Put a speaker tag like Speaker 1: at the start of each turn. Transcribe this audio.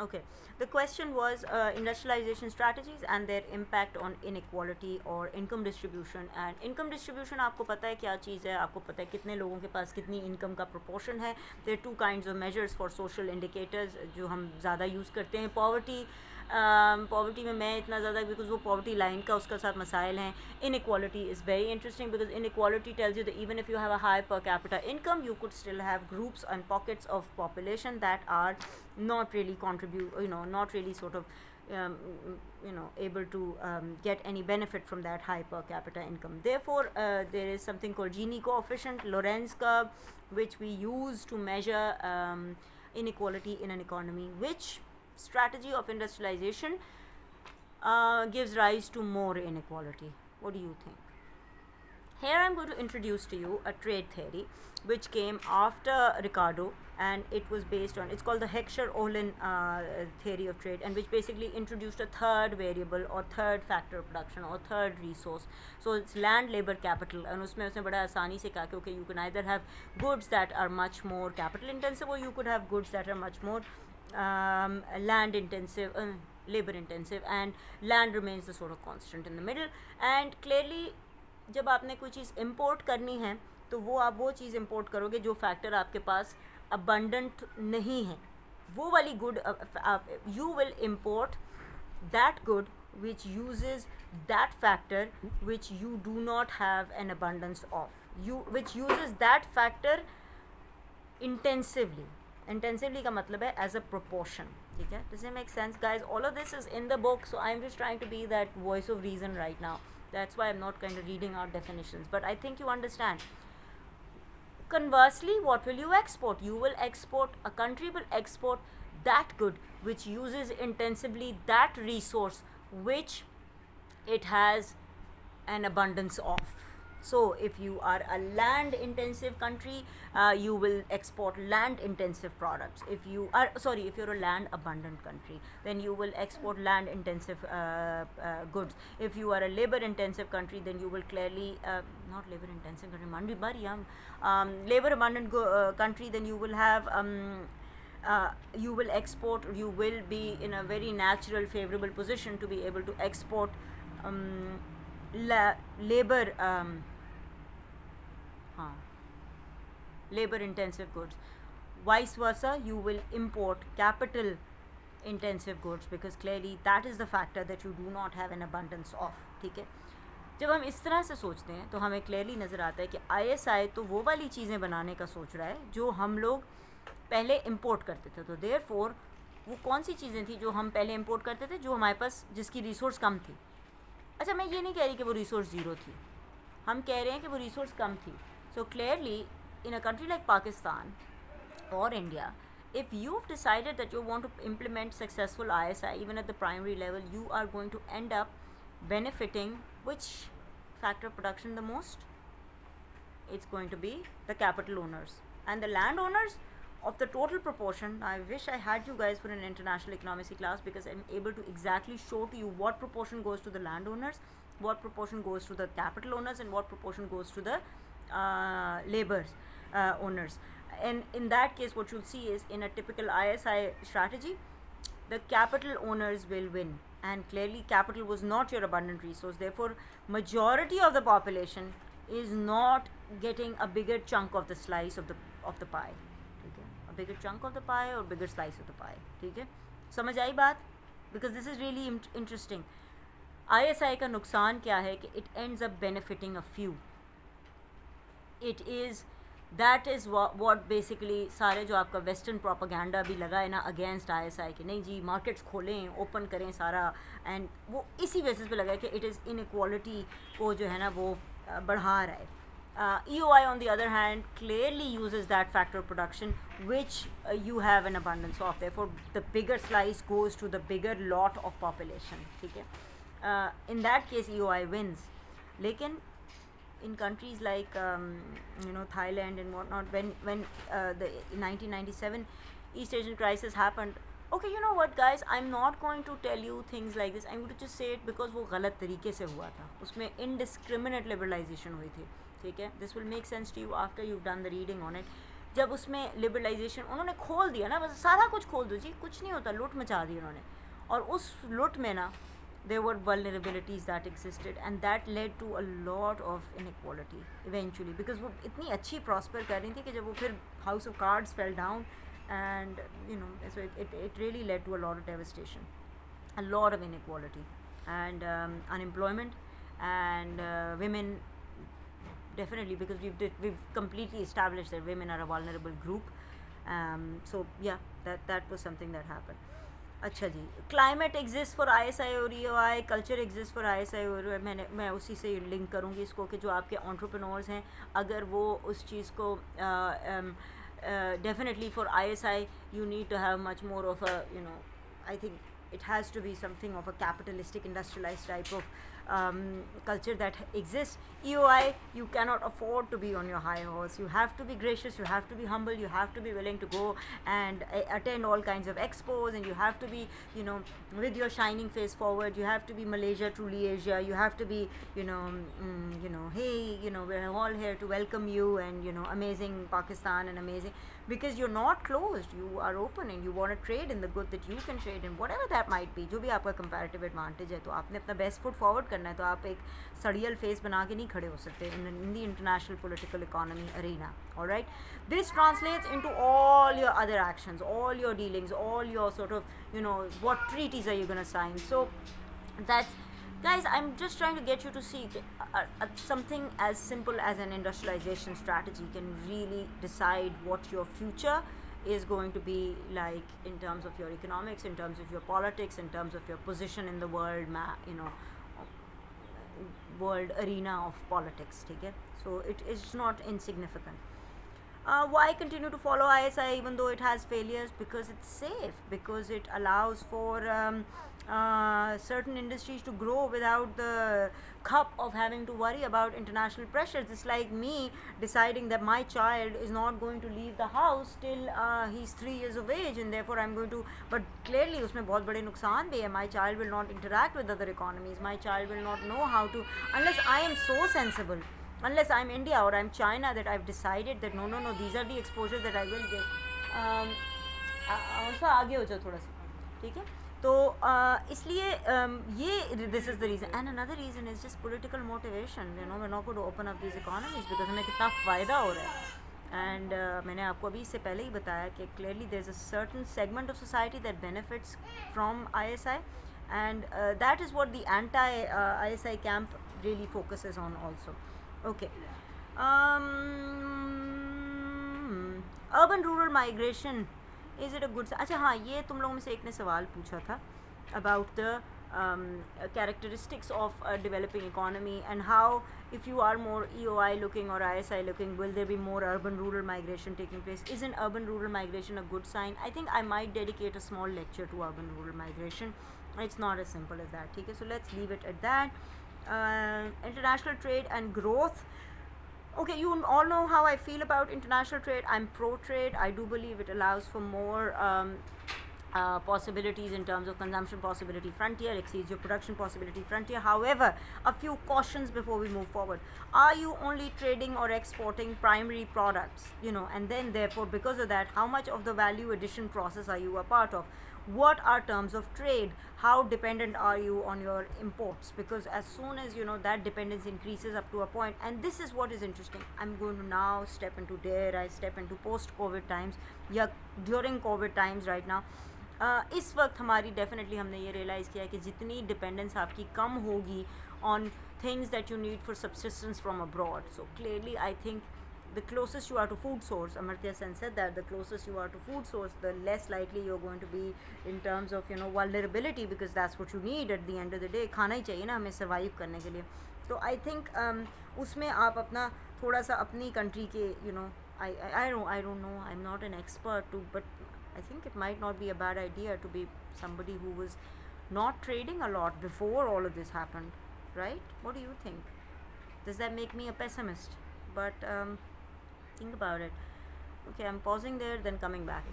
Speaker 1: Okay, the question was industrialization strategies and their impact on inequality or income distribution. And income distribution आपको पता है क्या चीज़ है, आपको पता है कितने लोगों के पास कितनी income का proportion है. There are two kinds of measures for social indicators जो हम ज़्यादा use करते हैं. पॉवर्टी में मैं इतना ज़्यादा बिकॉज वो पॉवर्टी लाइन का उसका साथ मसाइल हैं. Inequality is very interesting because inequality tells you that even if you have a high per capita income you could still have groups and pockets of population that are not really contribute, not really sort of able to get any benefit from that high per capita income. Therefore there is something called Gini coefficient, Lorenz curve, which we use to measure inequality in an economy. Which strategy of industrialization gives rise to more inequality? What do you think? Here I am going to introduce to you a trade theory which came after Ricardo, and it was based on, it's called the Heckscher-Ohlin theory of trade, and which basically introduced a third variable or third factor of production or third resource. So it's land, labor, capital, and उसमें बड़ा आसानी से कहा कि okay, you can either have goods that are much more capital intensive or you could have goods that are much more land intensive, labor intensive, and land remains the sort of constant in the middle. And clearly जब आपने कोई चीज़ import करनी है तो वो आप वो चीज़ import करोगे जो फैक्टर आपके पास अबंडेंट नहीं है. वो वाली good you will import that good which uses that factor which you do not have an abundance of, which uses that factor intensively. Intensively का मतलब है as a proportion. ठीक है? Does it make sense, guys? All of this is in the book, so I'm just trying to be that voice of reason right now. That's why I'm not kind of reading out definitions, but I think you understand. Conversely, what will you export? You will export, a country will export that good which uses intensively that resource which it has an abundance of. So if you are a land intensive country, you will export land intensive products. If you're a land abundant country, then you will export land intensive goods. If you are a labor intensive country, then you will clearly not labor intensive country, labor abundant country, then you will have you will export, you will be in a very natural favorable position to be able to export labor labor intensive goods. Vice versa, you will import capital intensive goods because clearly that is the factor that you do not have an abundance of. ठीक है? जब हम इस तरह से सोचते हैं तो हमें क्लियरली नज़र आता है कि ISI तो वो वाली चीज़ें बनाने का सोच रहा है जो हम लोग पहले इंपोर्ट करते थे. तो देयरफॉर वो कौन सी चीज़ें थी जो हम पहले इंपोर्ट करते थे, जो हमारे पास जिसकी रिसोर्स कम थी. अच्छा, मैं ये नहीं कह रही कि वो रिसोर्स ज़ीरो थी, हम कह रहे हैं कि वो रिसोर्स कम थी. So clearly in a country like Pakistan or India, if you've decided that you want to implement successful ISI even at the primary level, you are going to end up benefiting which factor of production the most? It's going to be the capital owners and the landowners of the total proportion. I wish I had you guys for an international economics class because I'm able to exactly show to you what proportion goes to the landowners, what proportion goes to the capital owners, and what proportion goes to the labor owners. And in that case what you'll see is in a typical ISI strategy, the capital owners will win, and clearly capital was not your abundant resource. Therefore majority of the population is not getting a bigger chunk of the slice of the pie. ठीक है? A bigger chunk of the pie or bigger slice of the pie. ठीक है? समझ आई बात? Because this is really interesting. ISI का नुकसान क्या है कि it ends up benefiting a few. That is what basically सारे जो आपका वेस्टर्न प्रोपागेंडा भी लगा है ना अगेंस्ट ISI कि नहीं जी मार्केट्स खोलें, ओपन करें सारा, एंड वो इसी बेसिस पे लगा है कि इट इज़ इनइक्वालिटी को जो है ना वो बढ़ा रहा है. EOI on the other hand clearly uses that factor of production which you have an abundance of. Therefore the bigger slice goes to the bigger lot of population. ठीक है? In that case EOI wins. लेकिन in countries like Thailand and whatnot, when the 1997 East Asian crisis happened, okay, you know what guys, I'm not going to tell you things like this, I'm going to just say it because वो गलत तरीके से हुआ था, उसमें indiscriminate liberalization हुई थी. ठीक है? This will make sense to you after you've done the reading on it. जब उसमें लिबरलाइजेशन उन्होंने खोल दिया ना, बस सारा कुछ खोल दो जी, कुछ नहीं होता, लूट मचा दी उन्होंने, और उस लूट में ना there were vulnerabilities that existed and that led to a lot of inequality eventually, because वो इतनी अच्छी prosper कर रही थी कि जब वो फिर house of cards fell down and you know, so it really led to a lot of devastation, a lot of inequality and unemployment and women definitely, because we've completely established that women are a vulnerable group, so yeah, that was something that happened. अच्छा जी, climate exist for ISI और EOI, culture exist for ISI और मैं उसी से link करूँगी इसको कि जो आपके एंटरप्रेन्योर्स हैं, अगर वो उस चीज़ को definitely for ISI you need to have much more of a, you know, I think it has to be something of a capitalistic industrialized type of culture that exists. EOI, you cannot afford to be on your high horse, you have to be gracious, you have to be humble, you have to be willing to go and attend all kinds of expos, and you have to be, you know, with your shining face forward, you have to be Malaysia truly Asia, you have to be, you know, hey, you know, we're all here to welcome you, and you know, amazing Pakistan and amazing, because you're not closed, you are open and you want to trade in the good that you can trade in, whatever that might be, जो भी आपका comparative advantage है, तो आपने अपना best foot forward करना है, तो आप एक सड़ियल फेस बना के नहीं खड़े हो सकते in the international political economy arena. All right, this translates into all your other actions, all your dealings, all your sort of, you know, what treaties are you going to sign. So that's, guys, I'm just trying to get you to see something as simple as an industrialization strategy can really decide what your future is going to be like in terms of your economics, in terms of your politics, in terms of your position in the world world arena of politics. Okay? So it is not insignificant. Why continue to follow ISI even though it has failures? Because it's safe, because it allows for certain industries to grow without the cup of having to worry about international pressures. It's like me deciding that my child is not going to leave the house till he's 3 years of age, and therefore I'm going to, but clearly उसमें बहुत बड़े नुकसान भी है. My child will not interact with other economies, my child will not know how to, unless I am so sensible, unless I'm India or I'm China, that I've decided that no, these are the exposures that I will get. उसका आगे हो जाओ थोड़ा सा, ठीक है. तो इसलिए ये this is the reason, and another reason is just political motivation. You know, we're not going to open up these economies because हमें कितना फ़ायदा हो रहा है. And मैंने आपको अभी इससे पहले ही बताया कि clearly there's a certain segment of society that benefits from ISI, and that is what the anti-ISI camp really focuses on also. Okay. Urban rural migration, is it a good? अच्छा हाँ, ये तुम लोगों में से एक ने सवाल पूछा था about the characteristics of a developing economy and how, if you are more EOI looking or ISI looking, will there be more urban rural migration taking place? Isn't urban rural migration a good sign? I think I might dedicate a small lecture to urban rural migration. It's not as simple as that. Okay, so let's leave it at that. International trade and growth. Okay, you all know how I feel about international trade. I'm pro-trade. I do believe it allows for more possibilities in terms of consumption possibility frontier, exceeds your production possibility frontier. However, a few cautions before we move forward. Are you only trading or exporting primary products, you know, and then therefore because of that, how much of the value addition process are you a part of? What are terms of trade? How dependent are you on your imports? Because as soon as, you know, that dependence increases up to a point, and this is what is interesting, I'm going to now step into, dare I step into post-COVID times, या during COVID times right now. इस वक्त हमारी definitely हमने ये realise किया है कि जितनी डिपेंडेंस आपकी कम होगी on things that you need for subsistence from abroad. So clearly I think the closest you are to food source, Amartya Sen said that the closest you are to food source, the less likely you're going to be in terms of, you know, vulnerability, because that's what you need at the end of the day. खाना ही चाहिए ना हमें survive करने के लिए. So I think उसमें आप अपना थोड़ा सा अपनी country के, you know, I don't know, I'm not an expert to, but I think it might not be a bad idea to be somebody who was not trading a lot before all of this happened, right? What do you think? Does that make me a pessimist? But think about it. Okay, I'm pausing there, then coming back.